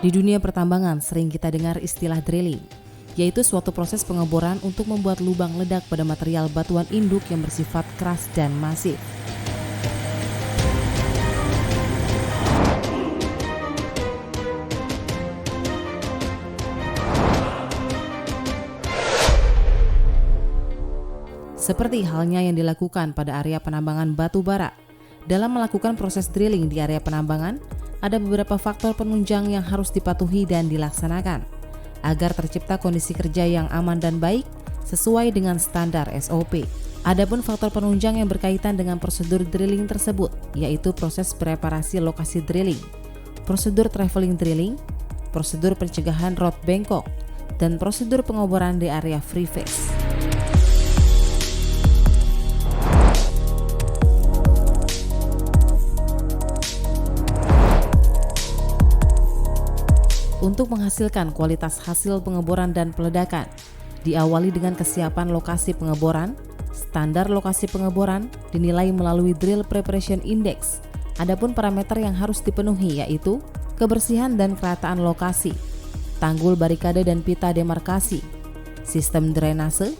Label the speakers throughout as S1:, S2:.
S1: Di dunia pertambangan sering kita dengar istilah drilling, yaitu suatu proses pengeboran untuk membuat lubang ledak pada material batuan induk yang bersifat keras dan masif. Seperti halnya yang dilakukan pada area penambangan batu bara. Dalam melakukan proses drilling di area penambangan, ada beberapa faktor penunjang yang harus dipatuhi dan dilaksanakan agar tercipta kondisi kerja yang aman dan baik sesuai dengan standar SOP. Adapun faktor penunjang yang berkaitan dengan prosedur drilling tersebut, yaitu proses preparasi lokasi drilling, prosedur traveling drilling, prosedur pencegahan rod bengkok, dan prosedur pengoboran di area free face. Untuk menghasilkan kualitas hasil pengeboran dan peledakan, diawali dengan kesiapan lokasi pengeboran. Standar lokasi pengeboran dinilai melalui Drill Preparation Index. Adapun parameter yang harus dipenuhi yaitu kebersihan dan kerataan lokasi, tanggul barikade dan pita demarkasi, sistem drainase,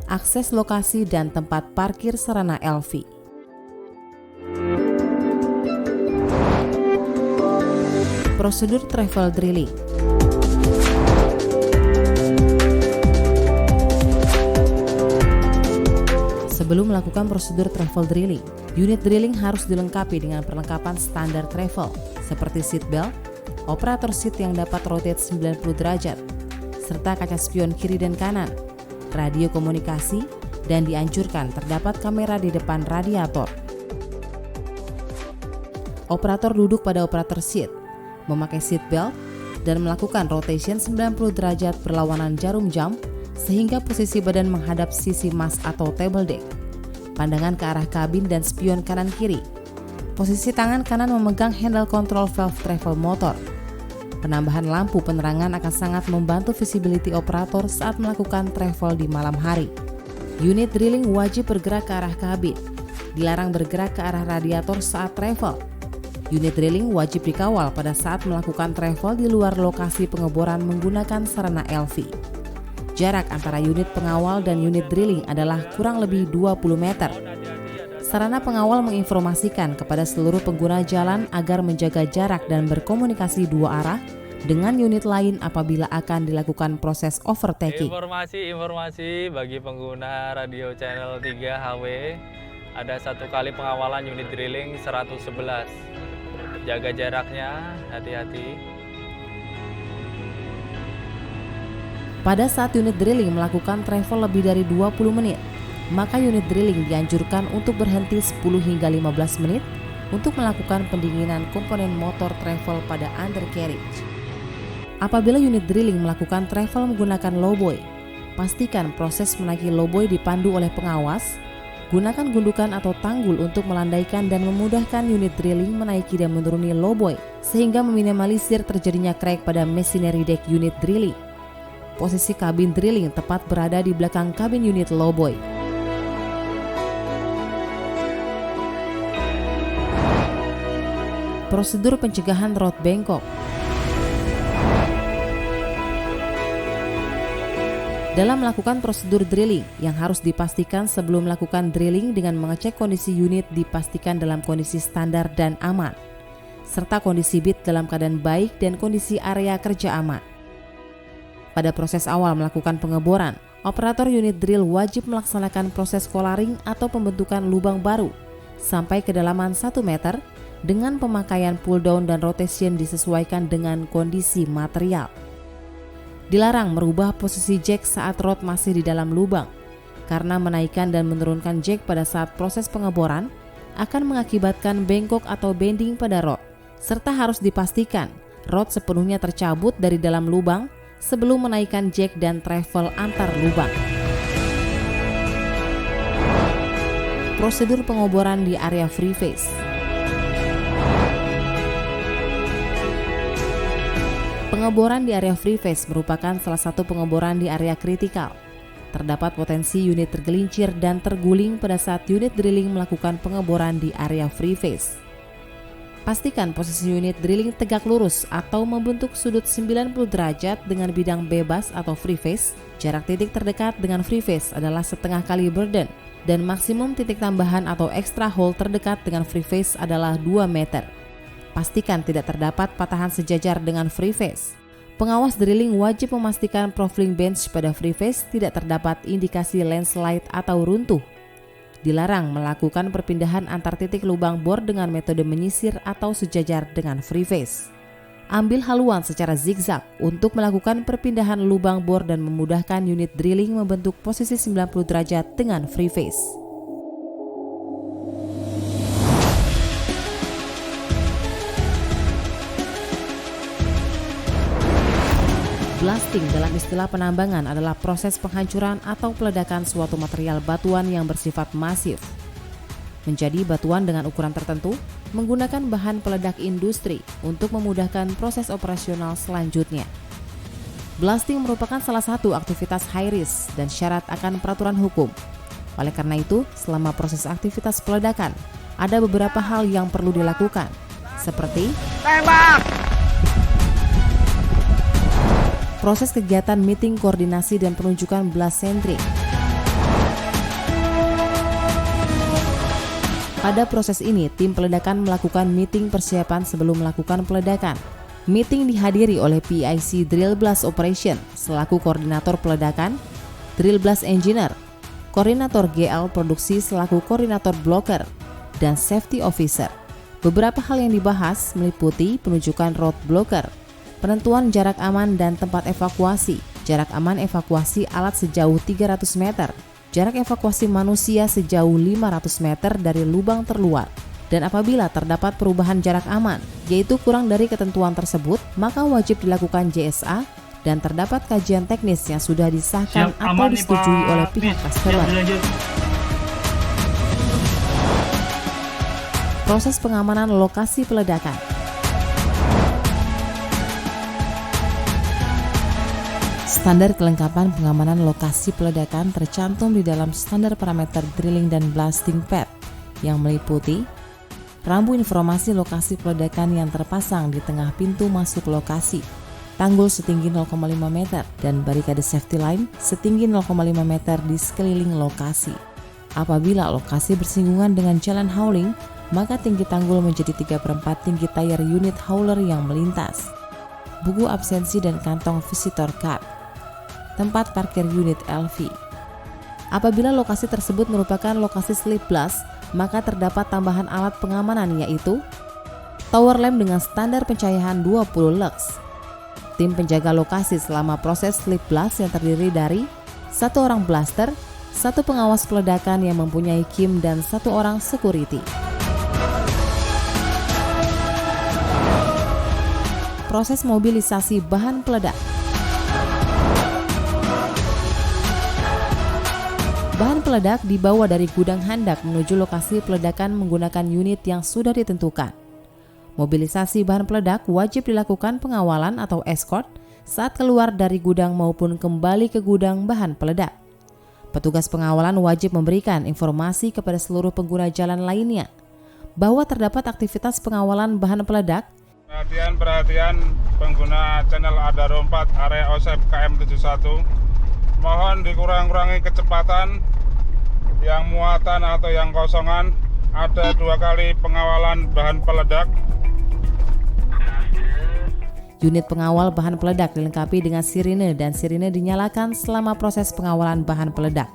S1: akses lokasi dan tempat parkir sarana LV. Prosedur travel drilling. Sebelum melakukan prosedur travel drilling, unit drilling harus dilengkapi dengan perlengkapan standar travel seperti seat belt, operator seat yang dapat rotate 90 derajat, serta kaca spion kiri dan kanan, radio komunikasi, dan dianjurkan terdapat kamera di depan radiator. Operator duduk pada operator seat, memakai seat belt, dan melakukan rotation 90 derajat berlawanan jarum jam sehingga posisi badan menghadap sisi mas atau table deck. Pandangan ke arah kabin dan spion kanan kiri. Posisi tangan kanan memegang handle control valve travel motor. Penambahan lampu penerangan akan sangat membantu visibility operator saat melakukan travel di malam hari. Unit drilling wajib bergerak ke arah kabin. Dilarang bergerak ke arah radiator saat travel. Unit drilling wajib dikawal pada saat melakukan travel di luar lokasi pengeboran menggunakan sarana LV. Jarak antara unit pengawal dan unit drilling adalah kurang lebih 20 meter. Sarana pengawal menginformasikan kepada seluruh pengguna jalan agar menjaga jarak dan berkomunikasi dua arah dengan unit lain apabila akan dilakukan proses overtaking.
S2: Informasi bagi pengguna radio channel 3 HW, ada satu kali pengawalan unit drilling 111. Jaga jaraknya, hati-hati.
S1: Pada saat unit drilling melakukan travel lebih dari 20 menit, maka unit drilling dianjurkan untuk berhenti 10 hingga 15 menit untuk melakukan pendinginan komponen motor travel pada undercarriage. Apabila unit drilling melakukan travel menggunakan lowboy, pastikan proses menaiki lowboy dipandu oleh pengawas. Gunakan gundukan atau tanggul untuk melandaikan dan memudahkan unit drilling menaiki dan menuruni lowboy sehingga meminimalisir terjadinya crack pada machinery deck unit drilling. Posisi kabin drilling tepat berada di belakang kabin unit lowboy. Prosedur pencegahan rod bengkok. Dalam melakukan prosedur drilling, yang harus dipastikan sebelum melakukan drilling dengan mengecek kondisi unit dipastikan dalam kondisi standar dan aman, serta kondisi bit dalam keadaan baik dan kondisi area kerja aman. Pada proses awal melakukan pengeboran, operator unit drill wajib melaksanakan proses collaring atau pembentukan lubang baru sampai kedalaman 1 meter dengan pemakaian pull down dan rotation disesuaikan dengan kondisi material. Dilarang merubah posisi jack saat rod masih di dalam lubang, karena menaikkan dan menurunkan jack pada saat proses pengeboran akan mengakibatkan bengkok atau bending pada rod, serta harus dipastikan rod sepenuhnya tercabut dari dalam lubang sebelum menaikkan jack dan travel antar lubang. Prosedur pengoboran di area free face. Pengeboran di area free face merupakan salah satu pengeboran di area kritikal. Terdapat potensi unit tergelincir dan terguling pada saat unit drilling melakukan pengeboran di area free face. Pastikan posisi unit drilling tegak lurus atau membentuk sudut 90 derajat dengan bidang bebas atau free face. Jarak titik terdekat dengan free face adalah setengah kali burden dan maksimum titik tambahan atau extra hole terdekat dengan free face adalah 2 meter. Pastikan tidak terdapat patahan sejajar dengan free face. Pengawas drilling wajib memastikan profiling bench pada free face tidak terdapat indikasi landslide atau runtuh. Dilarang melakukan perpindahan antar titik lubang bor dengan metode menyisir atau sejajar dengan free face. Ambil haluan secara zigzag untuk melakukan perpindahan lubang bor dan memudahkan unit drilling membentuk posisi 90 derajat dengan free face. Blasting dalam istilah penambangan adalah proses penghancuran atau peledakan suatu material batuan yang bersifat masif menjadi batuan dengan ukuran tertentu menggunakan bahan peledak industri untuk memudahkan proses operasional selanjutnya. Blasting merupakan salah satu aktivitas high risk dan syarat akan peraturan hukum. Oleh karena itu, selama proses aktivitas peledakan, ada beberapa hal yang perlu dilakukan, seperti tembak! Proses kegiatan meeting koordinasi dan penunjukan blast centric. Pada proses ini, tim peledakan melakukan meeting persiapan sebelum melakukan peledakan. Meeting dihadiri oleh PIC Drill Blast Operation selaku koordinator peledakan, Drill Blast Engineer, koordinator GL produksi selaku koordinator blocker, dan safety officer. Beberapa hal yang dibahas meliputi penunjukan road blocker, penentuan jarak aman dan tempat evakuasi, jarak aman evakuasi alat sejauh 300 meter, jarak evakuasi manusia sejauh 500 meter dari lubang terluar. Dan apabila terdapat perubahan jarak aman, yaitu kurang dari ketentuan tersebut, maka wajib dilakukan JSA dan terdapat kajian teknis yang sudah disahkan atau disetujui oleh pihak customer. Proses pengamanan lokasi peledakan. Standar kelengkapan pengamanan lokasi peledakan tercantum di dalam standar parameter drilling dan blasting pad yang meliputi rambu informasi lokasi peledakan yang terpasang di tengah pintu masuk lokasi, tanggul setinggi 0,5 meter, dan barikade safety line setinggi 0,5 meter di sekeliling lokasi. Apabila lokasi bersinggungan dengan jalan hauling, maka tinggi tanggul menjadi 3/4 tinggi tayar unit hauler yang melintas. Buku absensi dan kantong visitor card. Tempat parkir unit LV. Apabila lokasi tersebut merupakan lokasi slip blast, maka terdapat tambahan alat pengamanan yaitu tower lamp dengan standar pencahayaan 20 lux. Tim penjaga lokasi selama proses slip blast yang terdiri dari 1 orang blaster, 1 pengawas peledakan yang mempunyai KIM, dan 1 orang security. Proses mobilisasi bahan peledak. Bahan peledak dibawa dari gudang handak menuju lokasi peledakan menggunakan unit yang sudah ditentukan. Mobilisasi bahan peledak wajib dilakukan pengawalan atau escort saat keluar dari gudang maupun kembali ke gudang bahan peledak. Petugas pengawalan wajib memberikan informasi kepada seluruh pengguna jalan lainnya bahwa terdapat aktivitas pengawalan bahan peledak.
S3: Perhatian pengguna channel Adaro 4 area OSEP KM71. Mohon dikurang-kurangi kecepatan, yang muatan atau yang kosongan. Ada 2 kali pengawalan bahan peledak.
S1: Unit pengawal bahan peledak dilengkapi dengan sirine dan sirine dinyalakan selama proses pengawalan bahan peledak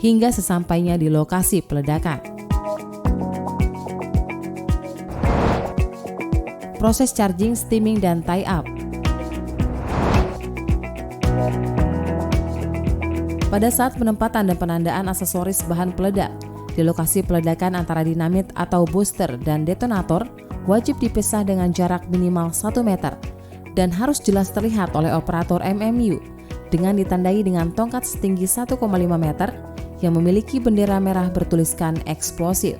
S1: hingga sesampainya di lokasi peledakan. Proses charging, steaming, dan tie-up. Pada saat penempatan dan penandaan aksesoris bahan peledak, di lokasi peledakan antara dinamit atau booster dan detonator wajib dipisah dengan jarak minimal 1 meter dan harus jelas terlihat oleh operator MMU dengan ditandai dengan tongkat setinggi 1,5 meter yang memiliki bendera merah bertuliskan eksplosif.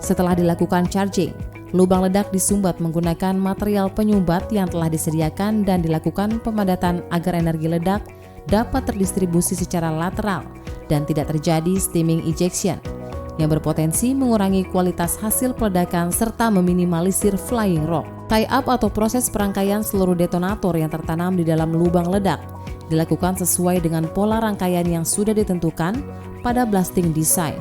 S1: Setelah dilakukan charging, lubang ledak disumbat menggunakan material penyumbat yang telah disediakan dan dilakukan pemadatan agar energi ledak dapat terdistribusi secara lateral dan tidak terjadi steaming ejection. yang berpotensi mengurangi kualitas hasil peledakan serta meminimalisir flying rock. Tie-up atau proses perangkaian seluruh detonator yang tertanam di dalam lubang ledak dilakukan sesuai dengan pola rangkaian yang sudah ditentukan pada blasting design.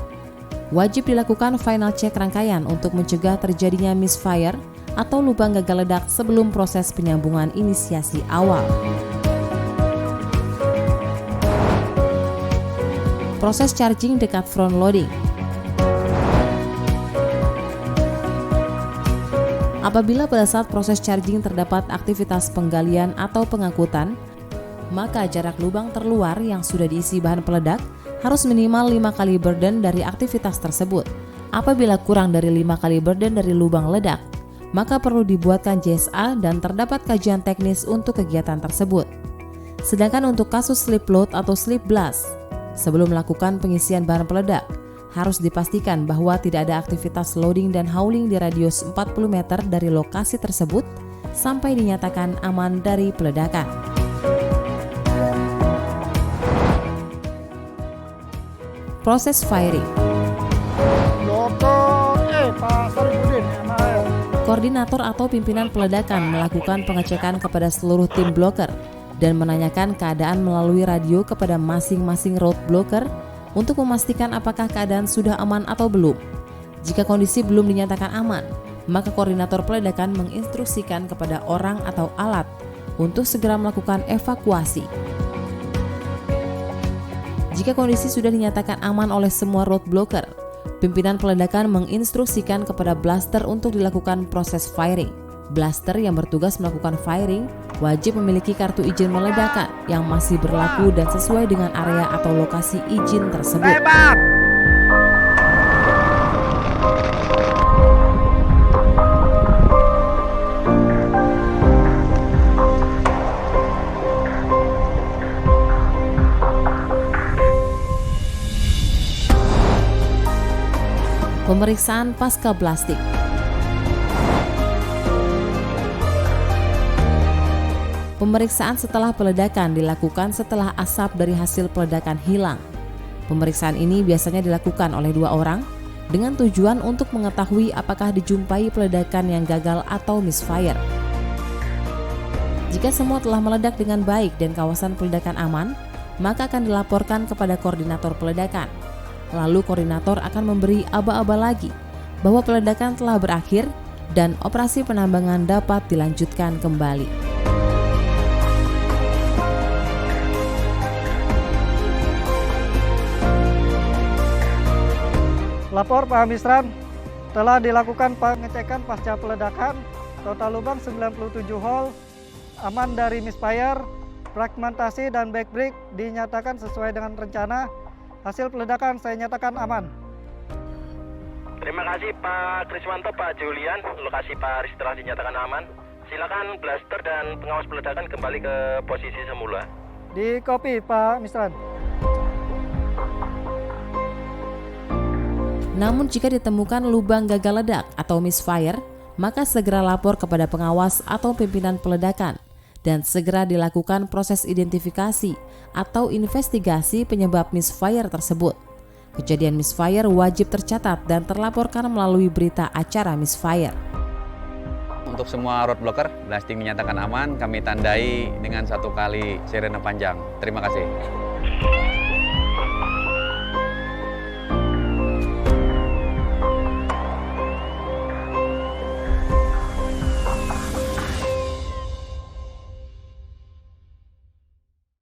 S1: Wajib dilakukan final check rangkaian untuk mencegah terjadinya misfire atau lubang gagal ledak sebelum proses penyambungan inisiasi awal. Proses charging dekat front loading. Apabila pada saat proses charging terdapat aktivitas penggalian atau pengangkutan, maka jarak lubang terluar yang sudah diisi bahan peledak harus minimal 5 kali burden dari aktivitas tersebut. Apabila kurang dari 5 kali burden dari lubang ledak, maka perlu dibuatkan JSA dan terdapat kajian teknis untuk kegiatan tersebut. Sedangkan untuk kasus slip load atau slip blast, sebelum melakukan pengisian bahan peledak, harus dipastikan bahwa tidak ada aktivitas loading dan hauling di radius 40 meter dari lokasi tersebut sampai dinyatakan aman dari peledakan. Proses firing. Koordinator atau pimpinan peledakan melakukan pengecekan kepada seluruh tim blocker dan menanyakan keadaan melalui radio kepada masing-masing road blocker untuk memastikan apakah keadaan sudah aman atau belum. Jika kondisi belum dinyatakan aman, maka koordinator peledakan menginstruksikan kepada orang atau alat untuk segera melakukan evakuasi. Jika kondisi sudah dinyatakan aman oleh semua road blocker, pimpinan peledakan menginstruksikan kepada blaster untuk dilakukan proses firing. Blaster yang bertugas melakukan firing wajib memiliki kartu izin meledakan yang masih berlaku dan sesuai dengan area atau lokasi izin tersebut. Pemeriksaan pasca blasting. Pemeriksaan setelah peledakan dilakukan setelah asap dari hasil peledakan hilang. Pemeriksaan ini biasanya dilakukan oleh 2 orang dengan tujuan untuk mengetahui apakah dijumpai peledakan yang gagal atau misfire. Jika semua telah meledak dengan baik dan kawasan peledakan aman, maka akan dilaporkan kepada koordinator peledakan. Lalu koordinator akan memberi aba-aba lagi bahwa peledakan telah berakhir dan operasi penambangan dapat dilanjutkan kembali.
S4: Lapor Pak Misran, telah dilakukan pengecekan pasca peledakan, total lubang 97 hole, aman dari misfire, fragmentasi dan backbreak dinyatakan sesuai dengan rencana. Hasil peledakan saya nyatakan aman.
S5: Terima kasih Pak Kriswanto, Pak Julian, lokasi Pak Aris telah dinyatakan aman. Silakan blaster dan pengawas peledakan kembali ke posisi semula.
S4: Di copy Pak Misran.
S1: Namun jika ditemukan lubang gagal ledak atau misfire, maka segera lapor kepada pengawas atau pimpinan peledakan dan segera dilakukan proses identifikasi atau investigasi penyebab misfire tersebut. Kejadian misfire wajib tercatat dan terlaporkan melalui berita acara misfire.
S6: Untuk semua road blocker, blasting dinyatakan aman, kami tandai dengan 1 kali sirene panjang. Terima kasih.